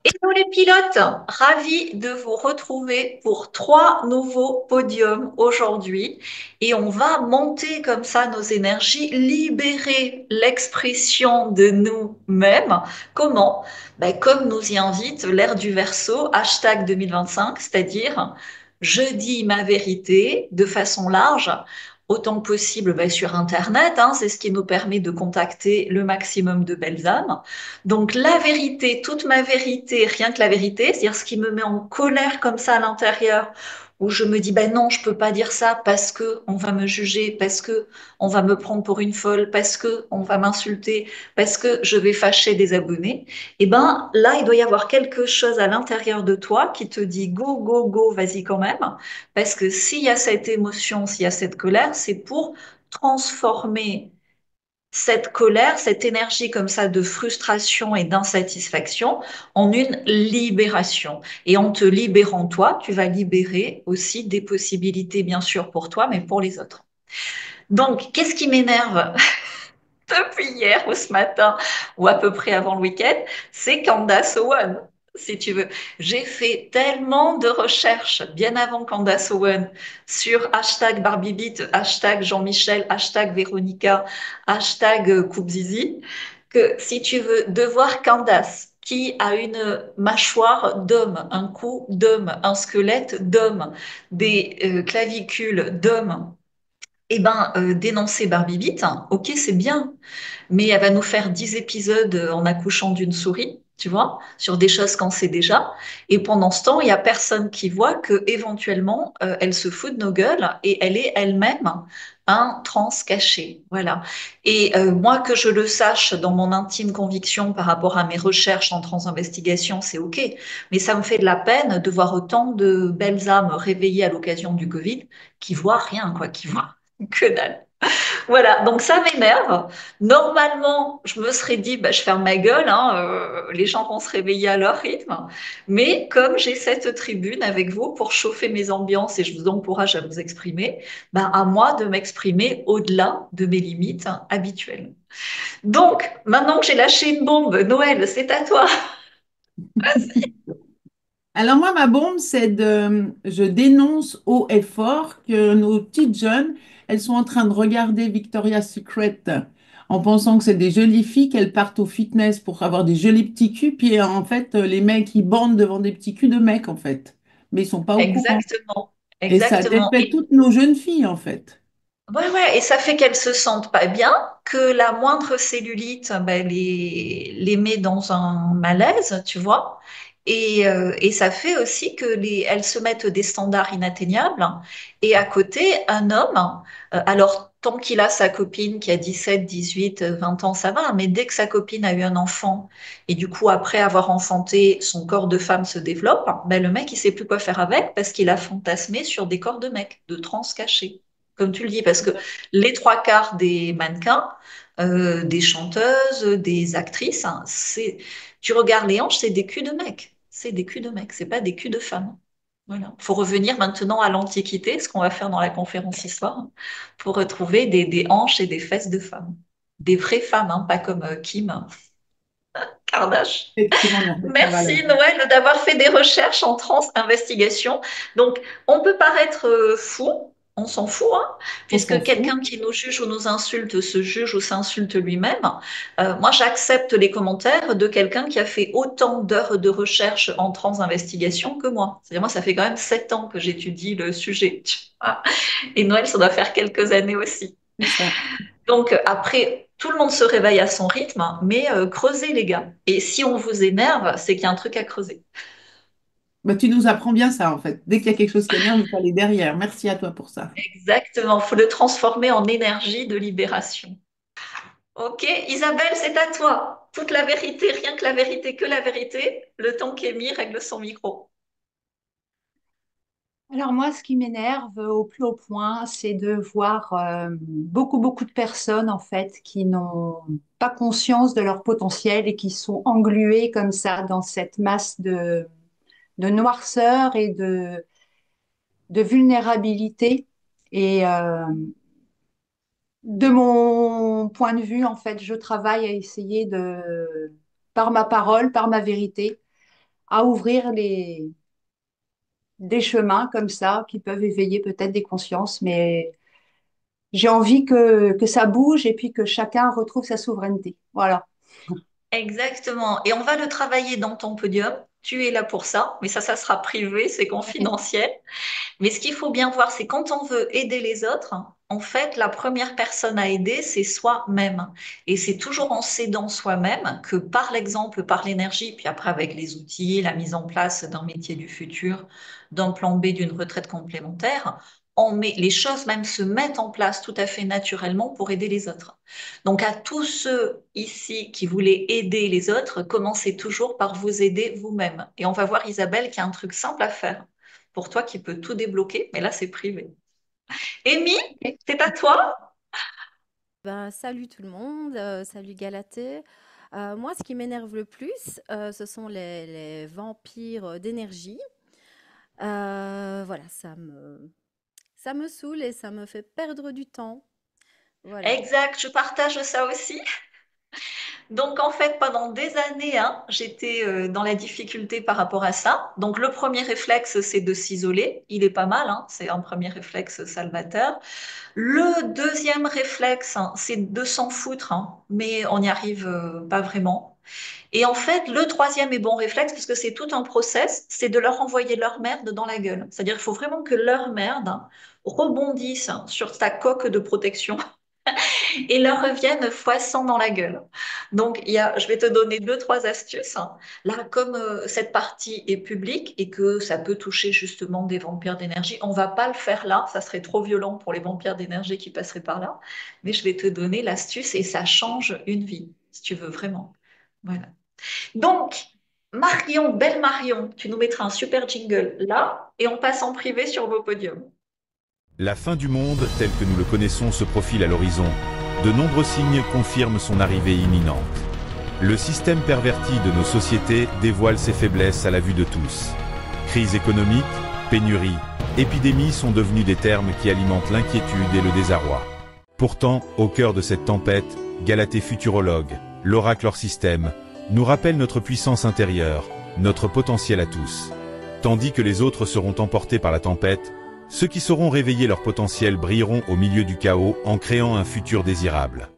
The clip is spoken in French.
Hello les pilotes, ravi de vous retrouver pour trois nouveaux podiums aujourd'hui et on va monter comme ça nos énergies, libérer l'expression de nous-mêmes. Comment? Ben, comme nous y invite l'ère du Verseau, hashtag 2025, c'est-à-dire je dis ma vérité de façon large, autant que possible ben, sur Internet, hein, c'est ce qui nous permet de contacter le maximum de belles âmes. Donc la vérité, toute ma vérité, rien que la vérité, c'est-à-dire ce qui me met en colère comme ça à l'intérieur, où je me dis ben non, je peux pas dire ça parce que on va me juger, parce que on va me prendre pour une folle, parce que on va m'insulter, parce que je vais fâcher des abonnés. Et ben là, il doit y avoir quelque chose à l'intérieur de toi qui te dit go go go, vas-y quand même, parce que s'il y a cette émotion, s'il y a cette colère, c'est pour transformer cette colère, cette énergie comme ça de frustration et d'insatisfaction en une libération. Et en te libérant toi, tu vas libérer aussi des possibilités, bien sûr, pour toi, mais pour les autres. Donc, qu'est-ce qui m'énerve depuis hier ou ce matin, ou à peu près avant le week-end, c'est Candace Owen. Si tu veux, j'ai fait tellement de recherches bien avant Candace Owen sur hashtag BarbieBeat, hashtag Jean-Michel, hashtag Véronica, hashtag Coupe Zizi, que si tu veux, de voir Candace qui a une mâchoire d'homme, un cou d'homme, un squelette d'homme, des clavicules d'homme, eh ben, dénoncer Barbie Beat, hein, ok, c'est bien, mais elle va nous faire 10 épisodes en accouchant d'une souris, tu vois, sur des choses qu'on sait déjà. Et pendant ce temps, il y a personne qui voit que éventuellement, elle se fout de nos gueules et elle est elle-même un trans caché. Voilà. Et moi, que je le sache dans mon intime conviction par rapport à mes recherches en trans-investigation, c'est OK. Mais ça me fait de la peine de voir autant de belles âmes réveillées à l'occasion du Covid qui voient rien, quoi, qui voient que dalle. Voilà, donc ça m'énerve. Normalement, je me serais dit, bah, je ferme ma gueule, hein, les gens vont se réveiller à leur rythme. Mais comme j'ai cette tribune avec vous pour chauffer mes ambiances et je vous encourage à vous exprimer, bah, à moi de m'exprimer au-delà de mes limites habituelles. Donc, maintenant que j'ai lâché une bombe, Noël, c'est à toi. Alors moi, ma bombe, je dénonce haut et fort que nos petites jeunes, elles sont en train de regarder Victoria's Secret en pensant que c'est des jolies filles, qu'elles partent au fitness pour avoir des jolis petits culs, puis en fait, les mecs, ils bandent devant des petits culs de mecs, en fait. Mais ils sont pas au courant. Exactement, Et ça exactement. défait toutes nos jeunes filles, en fait. Ouais, ouais, et ça fait qu'elles se sentent pas bien, que la moindre cellulite ben, les met dans un malaise, tu vois. Et ça fait aussi que elles se mettent des standards inatteignables. Et à côté, un homme, alors tant qu'il a sa copine qui a 17, 18, 20 ans, ça va, mais dès que sa copine a eu un enfant, et du coup, après avoir enfanté, son corps de femme se développe, ben, le mec, il sait plus quoi faire avec parce qu'il a fantasmé sur des corps de mecs, de trans cachés comme tu le dis, parce que les trois quarts des mannequins, des chanteuses, des actrices, hein, tu regardes les hanches, c'est des culs de mecs. C'est des culs de mecs, c'est pas des culs de femmes. Voilà. Faut revenir maintenant à l'Antiquité, ce qu'on va faire dans la conférence ce soir, hein, pour retrouver des hanches et des fesses de femmes. Des vraies femmes, hein, pas comme Kim Kardashian. Effectivement, dans cette valeur. Merci Noël d'avoir fait des recherches en trans-investigation. Donc, on peut paraître fou, on s'en fout, hein, On s'en puisque fout. quelqu'un qui nous juge ou nous insulte se juge ou s'insulte lui-même. Moi, j'accepte les commentaires de quelqu'un qui a fait autant d'heures de recherche en trans-investigation que moi. C'est-à-dire, moi, ça fait quand même 7 ans que j'étudie le sujet. Tu vois. Et Noël, ça doit faire quelques années aussi. C'est ça. Donc après, tout le monde se réveille à son rythme, mais creusez les gars. Et si on vous énerve, c'est qu'il y a un truc à creuser. Bah, tu nous apprends bien ça, en fait. Dès qu'il y a quelque chose qui énerve, il faut aller derrière. Merci à toi pour ça. Exactement, il faut le transformer en énergie de libération. Ok, Isabelle, c'est à toi. Toute la vérité, rien que la vérité, que la vérité. Le temps qu'Amy règle son micro. Alors moi, ce qui m'énerve au plus haut point, c'est de voir beaucoup de personnes en fait qui n'ont pas conscience de leur potentiel et qui sont engluées comme ça dans cette masse de noirceur et de vulnérabilité. Et de mon point de vue, en fait, je travaille à essayer de, par ma parole, par ma vérité, à ouvrir des chemins comme ça qui peuvent éveiller peut-être des consciences, mais j'ai envie que ça bouge et puis que chacun retrouve sa souveraineté. Voilà. Exactement. Et on va le travailler dans ton podium. Tu es là pour ça, mais ça sera privé, c'est confidentiel. Mais ce qu'il faut bien voir, c'est quand on veut aider les autres, en fait, la première personne à aider, c'est soi-même. Et c'est toujours en s'aidant soi-même que par l'exemple, par l'énergie, puis après avec les outils, la mise en place d'un métier du futur, d'un plan B, d'une retraite complémentaire, les choses même se mettent en place tout à fait naturellement pour aider les autres. Donc à tous ceux ici qui voulaient aider les autres, commencez toujours par vous aider vous-même. Et on va voir Isabelle qui a un truc simple à faire pour toi qui peut tout débloquer, mais là, c'est privé. Amy, c'est à toi? Ben, salut tout le monde, salut Galatée. Moi, ce qui m'énerve le plus, ce sont les vampires d'énergie. Voilà, ça me saoule et ça me fait perdre du temps. Voilà. Exact, je partage ça aussi. Donc, en fait, pendant des années, hein, j'étais dans la difficulté par rapport à ça. Donc, le premier réflexe, c'est de s'isoler. Il est pas mal, hein, c'est un premier réflexe salvateur. Le deuxième réflexe, hein, c'est de s'en foutre, hein, mais on n'y arrive pas vraiment. Et en fait, le troisième et bon réflexe, parce que c'est tout un process, c'est de leur envoyer leur merde dans la gueule. C'est-à-dire qu'il faut vraiment que leur merde rebondisse sur ta coque de protection et leur reviennent fois 100 dans la gueule. Donc, je vais te donner deux, trois astuces. Là, comme cette partie est publique et que ça peut toucher justement des vampires d'énergie, on va pas le faire là, ça serait trop violent pour les vampires d'énergie qui passeraient par là. Mais je vais te donner l'astuce et ça change une vie, si tu veux vraiment. Voilà. Donc, Marion, belle Marion, tu nous mettras un super jingle là et on passe en privé sur vos podiums. La fin du monde, tel que nous le connaissons, se profile à l'horizon. De nombreux signes confirment son arrivée imminente. Le système perverti de nos sociétés dévoile ses faiblesses à la vue de tous. Crise économique, pénurie, épidémie sont devenus des termes qui alimentent l'inquiétude et le désarroi. Pourtant, au cœur de cette tempête, Galatée futurologue, l'oracle hors système, nous rappelle notre puissance intérieure, notre potentiel à tous. Tandis que les autres seront emportés par la tempête, ceux qui sauront réveiller leur potentiel brilleront au milieu du chaos en créant un futur désirable.